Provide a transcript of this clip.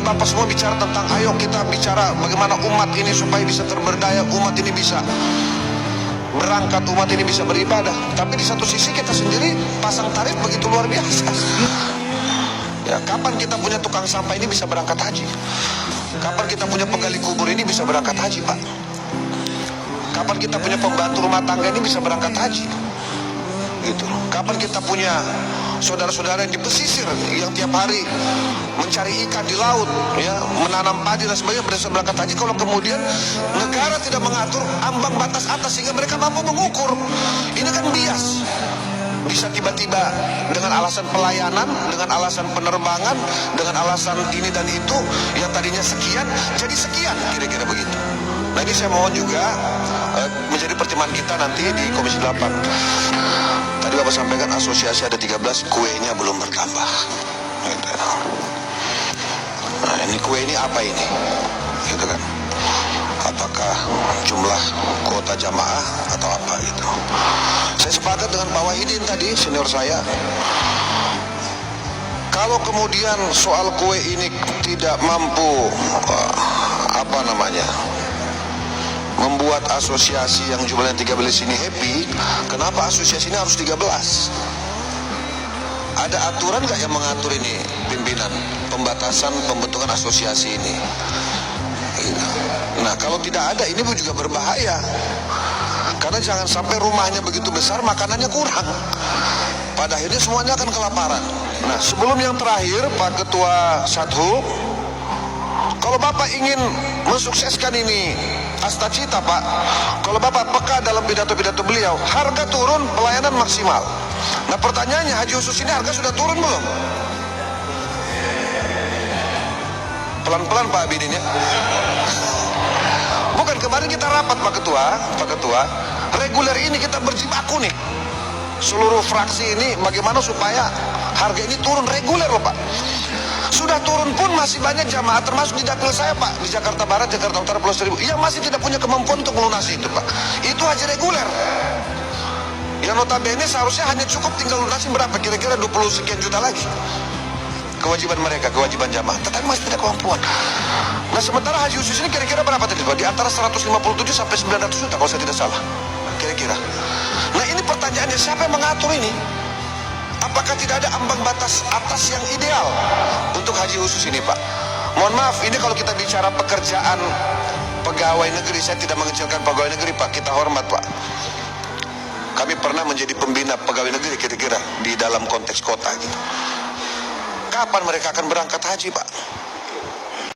Bapak semua bicara tentang ayo kita bicara bagaimana umat ini supaya bisa terberdaya, umat ini bisa berangkat, umat ini bisa beribadah. Tapi di satu sisi kita sendiri pasang tarif begitu luar biasa. Ya, kapan kita punya tukang sampah ini bisa berangkat haji? Kapan kita punya penggali kubur ini bisa berangkat haji, Pak? Kapan kita punya pembantu rumah tangga ini bisa berangkat haji? Gitu. Kapan kita punya saudara-saudara yang di pesisir yang tiap hari mencari ikan di laut, ya, menanam padi dan sebagainya bisa berangkat haji, kalau kemudian negara tidak mengatur ambang batas atas sehingga mereka mampu mengukur? Ini kan bias. Bisa tiba-tiba dengan alasan pelayanan, dengan alasan penerbangan, dengan alasan ini dan itu, yang tadinya sekian jadi sekian, kira-kira begitu. Nah, ini saya mohon juga menjadi pertimbangan kita nanti di Komisi 8. Tadi Bapak sampaikan asosiasi ada 13, kuenya belum bertambah. Gitu. Nah, ini kue ini apa ini? Gitu kan? Apakah jumlah kuota jamaah atau apa gitu? Saya sepakat dengan Pak Wahidin tadi, senior saya. Kalau kemudian soal kue ini tidak mampu membuat asosiasi yang jumlahnya 13 ini happy, kenapa asosiasi ini harus 13? Ada aturan nggak yang mengatur ini, pimpinan, pembatasan pembentukan asosiasi ini? Nah, kalau tidak ada, ini juga berbahaya. Karena jangan sampai rumahnya begitu besar, makanannya kurang. Pada akhirnya semuanya akan kelaparan. Nah, sebelum yang terakhir, Pak Ketua Sathub, kalau Bapak ingin mensukseskan ini Astacita, Pak, kalau Bapak peka dalam pidato-pidato beliau, harga turun, pelayanan maksimal. Nah, pertanyaannya, haji khusus ini harga sudah turun belum? Pelan-pelan Pak Abidin ya. Bukan, kemarin kita rapat Pak Ketua, reguler ini kita berjibaku nih. Seluruh fraksi ini bagaimana supaya harga ini turun reguler loh Pak. Sudah turun pun masih banyak jamaah, termasuk di dapil saya Pak, di Jakarta Barat, Jakarta Utara, Pulau Seribu, yang masih tidak punya kemampuan untuk melunasi itu Pak. Itu haji reguler. Yang notabene seharusnya hanya cukup tinggal lunasi berapa? Kira-kira 20 sekian juta lagi. Kewajiban mereka, kewajiban jamaah, tetapi masih tidak kemampuan. Nah, sementara haji khusus ini kira-kira berapa tadi Pak? Di antara 157 sampai 900 juta kalau saya tidak salah, kira-kira. Nah, ini pertanyaannya, siapa yang mengatur ini? Apakah tidak ada ambang batas atas yang ideal untuk haji khusus ini Pak? Mohon maaf, ini kalau kita bicara pekerjaan pegawai negeri, saya tidak mengecilkan pegawai negeri Pak, kita hormat Pak. Kami pernah menjadi pembina pegawai negeri kira-kira di dalam konteks kota gitu. Kapan mereka akan berangkat haji Pak?